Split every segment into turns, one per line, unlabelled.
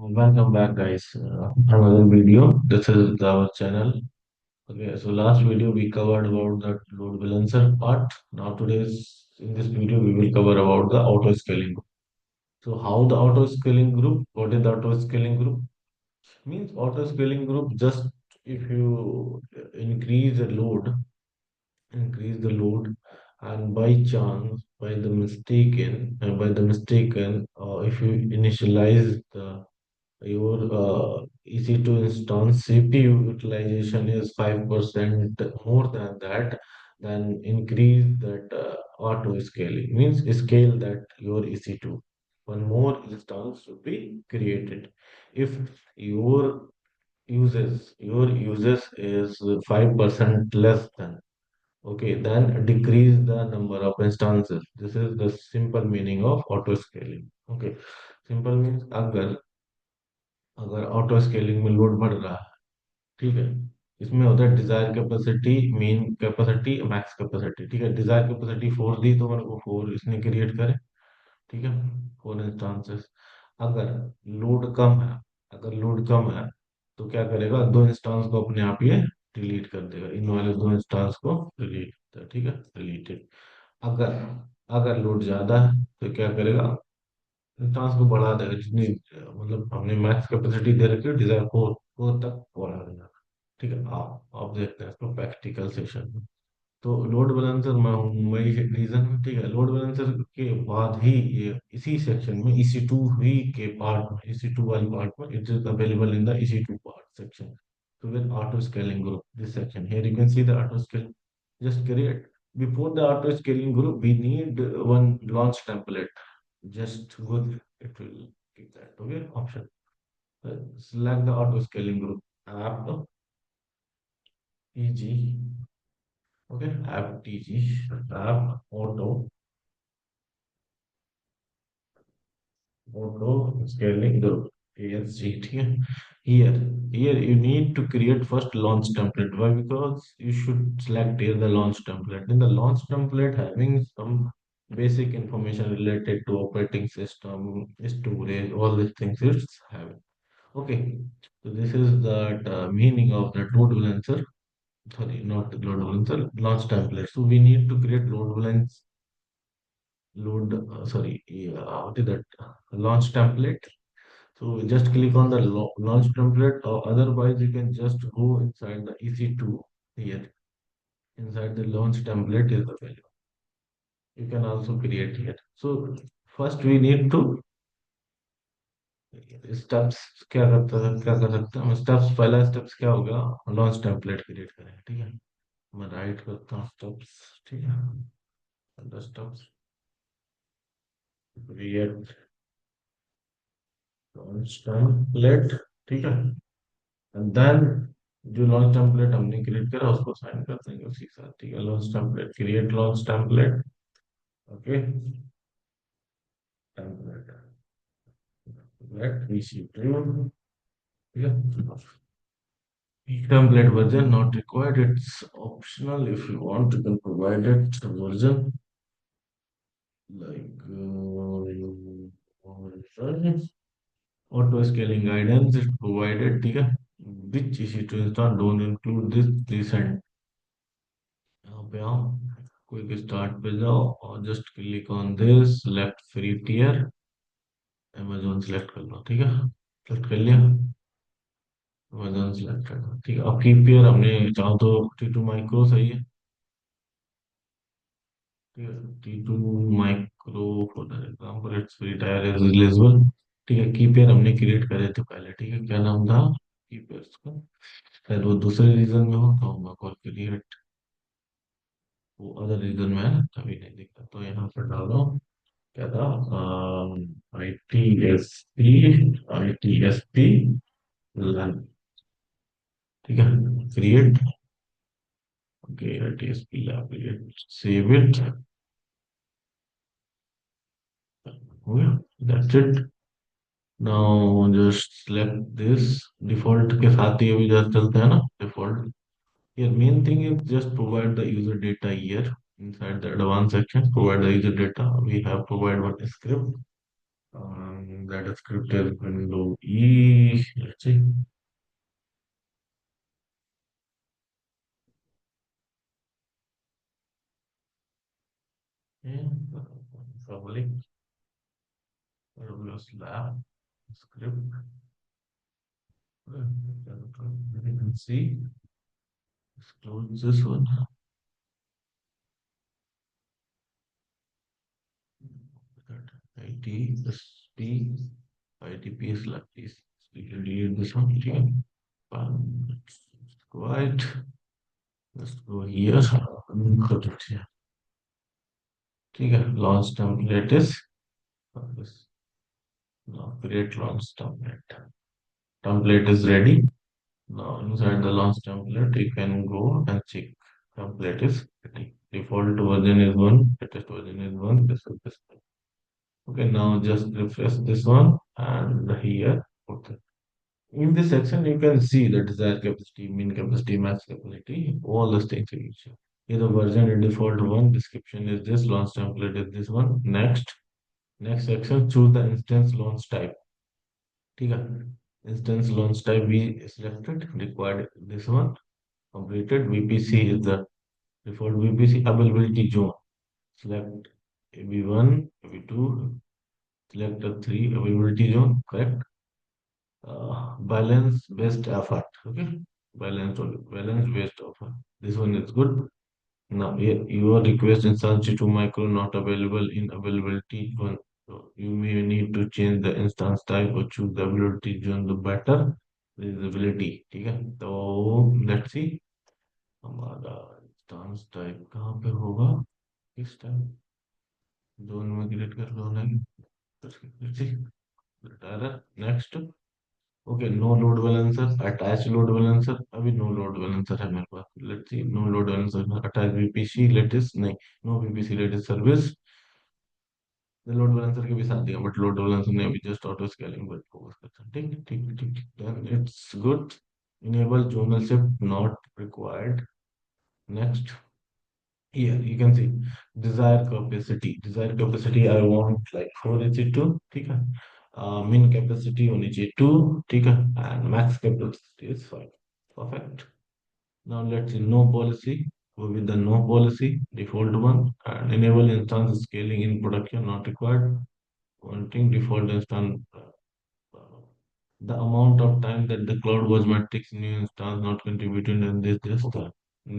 Welcome back, guys. Another video. This is our channel. Okay, so last video we covered about the load balancer part. Now today's in this video we will cover about the auto scaling group. So how the auto scaling group? What is the auto scaling group? Means auto scaling group just if you increase the load, and by chance, by the mistaken, if you initialize the your EC2 instance CPU utilization is 5% more than that, then increase that auto scaling means scale that your EC2. One more instance should be created. If your your uses is 5% less than, okay, then decrease the number of instances. This is the simple meaning of auto scaling. Okay, simple means अगर अगर auto scaling में load बढ़ रहा है, ठीक है, इसमें होता है desire capacity, main capacity, max capacity. ठीक है, डिजायर कैपेसिटी 4 दी तो मेरे को 4 इसने क्रिएट करे। ठीक है, 4 इंस्टांसेस। अगर लोड कम है अगर लोड कम है तो क्या करेगा, 2 इंस्टांस को अपने आप ये डिलीट कर देगा, इन वाले 2 इंस्टांस को डिलीट। ठीक है, डिलीटेड। अगर अगर लोड ज्यादा है तो क्या करेगा, इंस्टांस को बढ़ा देगा, जितनी मतलब हमने मैक्स कैपेसिटी दे रखी है डिजायर 4 तक बढ़ा देगा। ठीक है, आप देखते हैं इसको प्रैक्टिकल सेशन में। तो लोड बैलेंसर मैं हूँ वही रीजन है। ठीक है, लोड बैलेंसर के बाद ही ये इसी सेक्शन में EC2 ही के पार्ट में, EC2 वाली पार्ट में, it is available in the EC2 part section. So with auto scaling group, this section here you can see the auto scaling. Just create before the auto scaling group, we need one launch template. Just good, it will give that. Okay, option. Select the auto scaling group. App TG. Okay, app TG. App auto scaling group. ASG. ठीक है. Here, here you need to create first launch template. Why? Because you should select here the launch template. In the launch template, having some basic information related to operating system, storage, all these things it's having. Okay, so this is the meaning of the load balancer. Sorry, not the load balancer, launch template. So we need to create what is that? Launch template. So just click on the launch template, or otherwise you can just go inside the EC2 here. Inside the launch template is available. You can also create here. So first we need to steps क्या कर सकते हैं हम। Steps, पहला steps क्या होगा, launch template create करें। ठीक है, मैं राइट करता हूँ स्टेप्स। ठीक है, under steps create launch template. ठीक है, एंड देन जो लॉन्च टेम्पलेट हमने क्रिएट करा उसको साइन कर देंगे उसी के साथ। ठीक है, launch template, create launch template. Okay, template let receive. ठीक है, template version not required, it's optional. If you want you can provide it version like auto scaling guidance is provided। ठीक है, which issue to install, don't include this recent। यहाँ पे आओ, quick start पे जाओ और just click on this, left free tier, Amazon select कर लो। ठीक है, सेलेक्ट कर लिया, अमेजोन सेलेक्ट कर लो। ठीक है, अब की पेयर हमने चाहो तो T2 माइक्रो सही है। T2 micro for example it's free tier is releasable. ठीक है, की पेयर हमने क्रिएट करे थे पहले। ठीक है, क्या नाम था की पेयर्स का, शायद वो दूसरे रीजन में हो तो मैं कॉल क्रिएट, वो अदर रीजन में है ना, तभी नहीं दिखता। तो यहाँ पर डालो, क्या था, I T S P run. ठीक है, create. Okay, I T S P create, save it, हो गया, that's it. Now just select this, default के साथ ही अभी जस्ट चलते हैं ना default. Here main thing is just provide the user data here inside the advanced section. Provide the user data. We have provide one script. That script is window E. Let's see. Yeah, probably AWS lab script. You can see. Let's close this one. ITSP, ITP is like this. So you can delete this one again. Let's go right. Let's go here. Got it here. ठीक है launch template is this. Now create launch template. Template is ready. Now inside the launch template, you can go and check. Template is ready. Default version is one. Latest version is one. This is this. Okay, now just refresh this one and here put it. In this section, you can see the desired capacity, mean capacity, max capacity, all the things you show. Here the version is default one. Description is this. Launch template is this one. Next. Next section, choose the instance launch type. ठीक है instance launch type we selected required this one completed VPC is the default VPC availability zone select AB1 AB2 select the three availability zone correct balance best effort okay balance best effort this one is good now here your request instance to micro not available in availability one so you may need to change the instance type or choose the availability zone the better visibility ठीक है तो let's see हमारा instance type कहाँ पे होगा किस time zone में create कर लो नहीं let's see next okay no load balancer attach load balancer अभी नो लोड बैलेंसर है मेरे पास let's see no load balancer attach VPC latest नहीं no VPC latest service load balancer के भी साथ दिया बट लोड बैलेंसर ने अभी जस्ट ऑटो स्केलिंग पर फोकस करता है ठीक ठीक ठीक ठीक then it's good enable zonal shift not required next here you can see desired capacity I want like 4 ठीक है min capacity होनी चाहिए 2 ठीक है and max capacity is 5 perfect now let's see no policy go with the no policy default one and enable instance scaling in production not required wanting default instance the amount of time that the cloud was metrics new instance not contributing and this that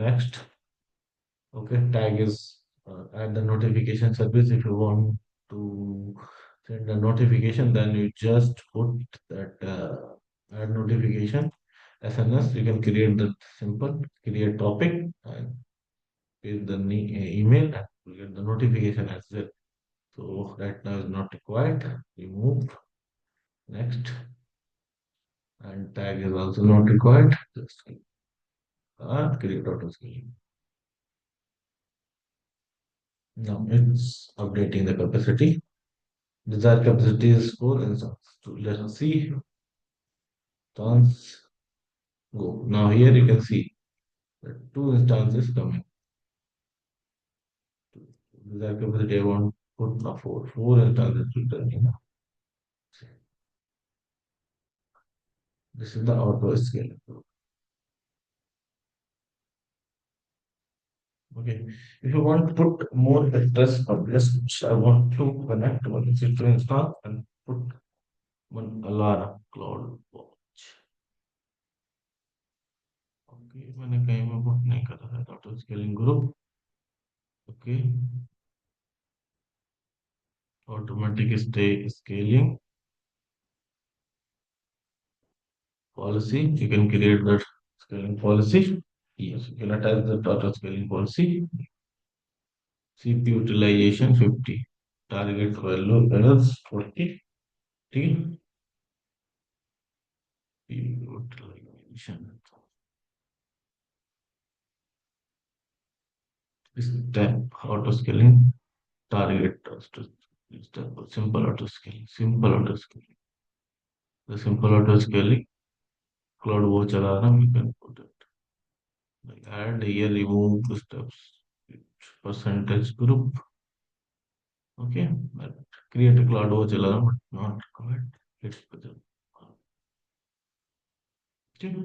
next okay tag is add the notification service if you want to send a notification then you just put that add notification SNS you can create the simple create topic and paste the email and you get the notification as well so right now is not required remove next and tag is also not required just create auto scaling now it's updating the capacity desired capacity is 4 instance. So let's see. Instance go. Now here you can see that two instances coming. Desired capacity I want put now four. Four instances returning. This is the auto scaling. Okay. If you want to put more address publish, I want to connect one to instance and put one Alara cloud watch. Okay, मैंने कहीं में put नहीं करा है auto scaling group. Okay, automatic stay scaling policy. You can create that scaling policy. Yes, you can attach the auto scaling policy. CPU utilization 50. Target value errors 40. ठीक CPU utilization. Step auto scaling. Target step simple auto scaling. Simple auto scaling. The simple auto scaling. Cloud वो चला रहा we can put it. Like add here remove the steps. Percentage group. Okay, but create a cloud हो चला but not required. Let's put it. Okay.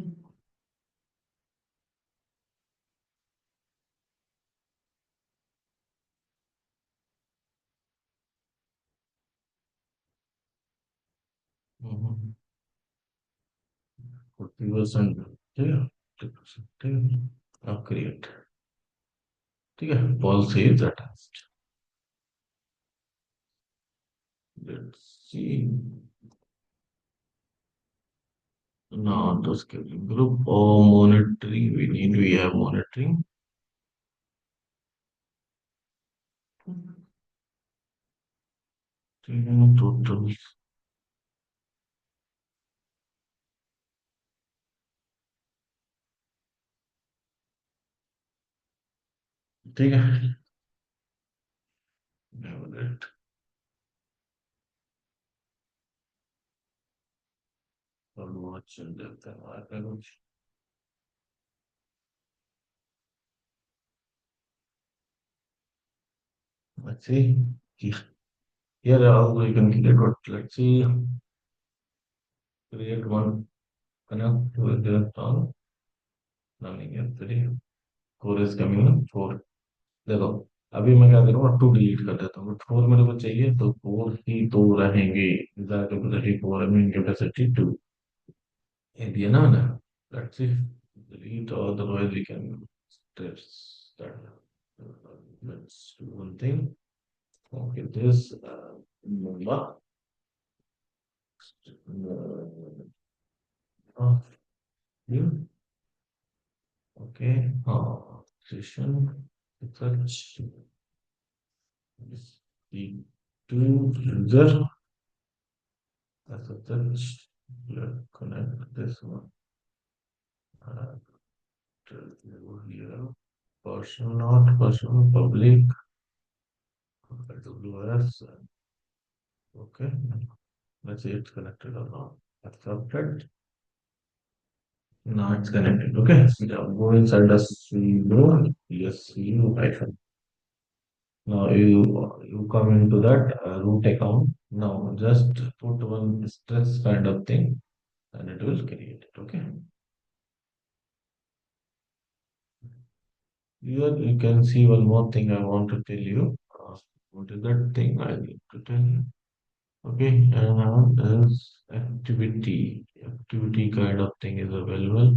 Mm-hmm. 40% ठीक है 40% ठीक है अब create ठीक है policy is attached. Let's see now the scaling group or monitoring we have monitoring total ठीक है Favorite. और बहुत चल जाता है वहाँ का कुछ let's see here also you can create what let's see create one connect with the all running yesterday four is coming in four देखो अभी मैं क्या करूँगा टू डिलीट कर देता हूँ फोर मेरे को चाहिए तो फोर ही तो रहेंगे desire capacity four I mean capacity two ये दिया ना मैंने let's see delete or otherwise we can start let's do one thing okay this number of you okay session search the two user as a search let's connect this one uh, here person not person public AWS okay let's see it's connected or not accepted now it's connected okay now go inside the CEO yes you hyphen now you come into that root account now just put one stress kind of thing and it will create it okay here you can see one more thing I want to tell you what is that thing I need to tell you okay and now there's activity kind of thing is available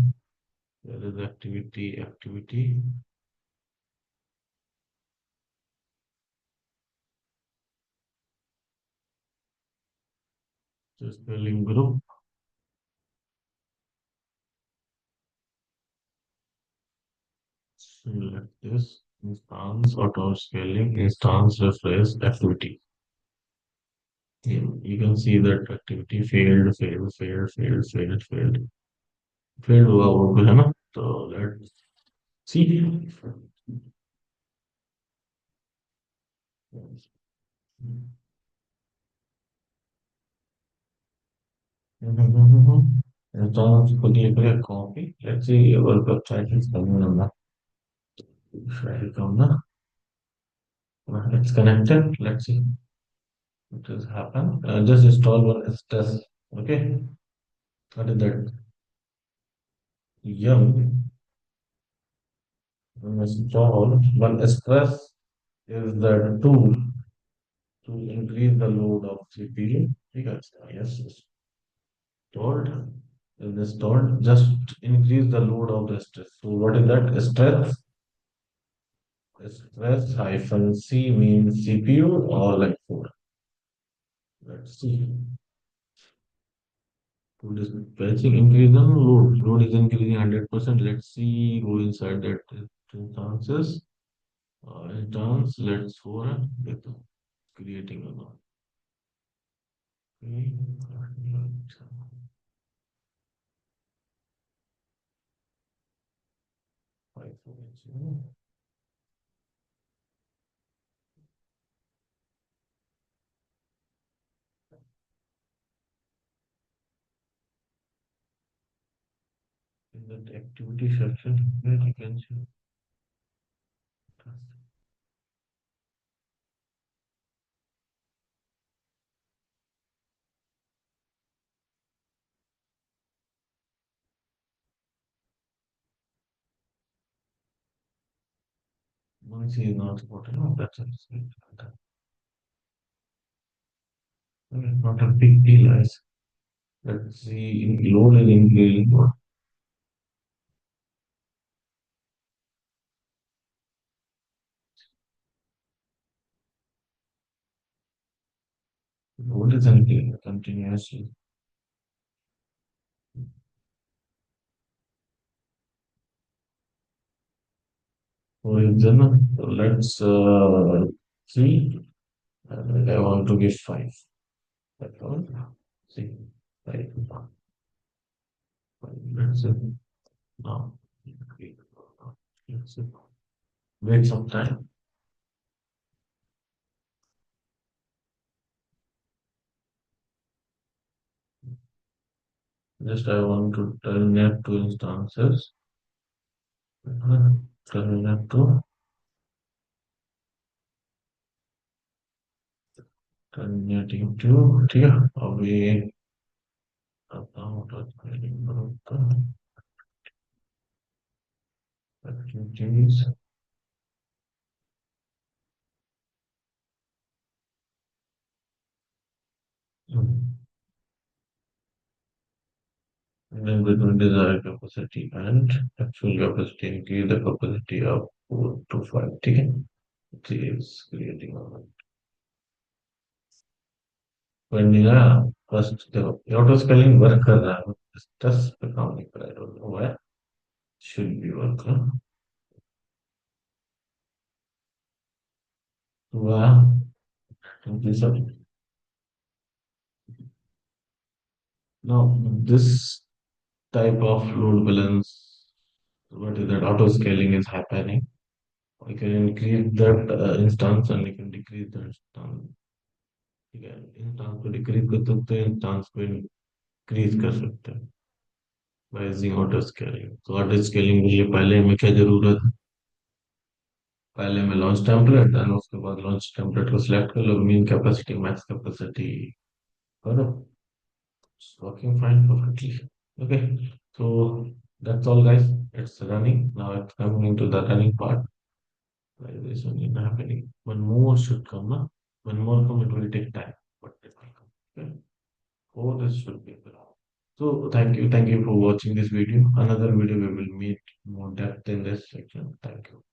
there is activity just spelling group select this instance auto scaling instance refresh activity. Yeah, you can see that activity failed हुआ वो भी है ना तो let's see instance को click करें copy let's see our website is coming on the file come na it's connected let's see what has happened just install one test okay what is that yum install one stress is the tool to increase the load of CPU. Because yes, stored in the stored just increase the load of the stress. So what is that? Stress hyphen C means CPU or like four. Let's see. To this patching increase the load. Load is increasing 100%. Let's see go inside that instances. Instance, let's for get creating a lot. Okay. Five, four, zero. In that activity section where you can see Policy is not supported. No, that's not a big deal. Let's see, in load and increasing what load is increasing continuously. For example, let's see. I want to give five. That's all. See, five. Let's see. Now, let's see. Wait some time. Just I want to terminate two instances. Terminate two. Terminating two. Yeah. Away. About activities. And then between desired capacity and actual capacity, increase the capacity of 4 to 5. Okay. It is creating a when first the auto scaling work कर रहा है just पे काम नहीं कर रहा है I don't know why should be work हुआ क्योंकि सब now this type of load balance what is that auto scaling is happening you can increase that instance and you can decrease the instance ठीक है instance को decrease कर सकते हैं instance को इंक्रीज कर सकते हैं बाय यूजिंग ऑटो स्केलिंग तो ऑटो स्केलिंग के लिए पहले हमें क्या जरूरत है पहले मैं लॉन्च टेम्पलेट देन उसके बाद लॉन्च टेम्पलेट को सिलेक्ट कर लो मीन कैपेसिटी मैक्स कैपेसिटी करो it's working fine perfectly okay so that's all guys it's running now it's coming into the running part validation is happening one more should come now one more come it will take time but it will come okay oh this should be good so thank you for watching this video another video we will meet more depth in this section thank you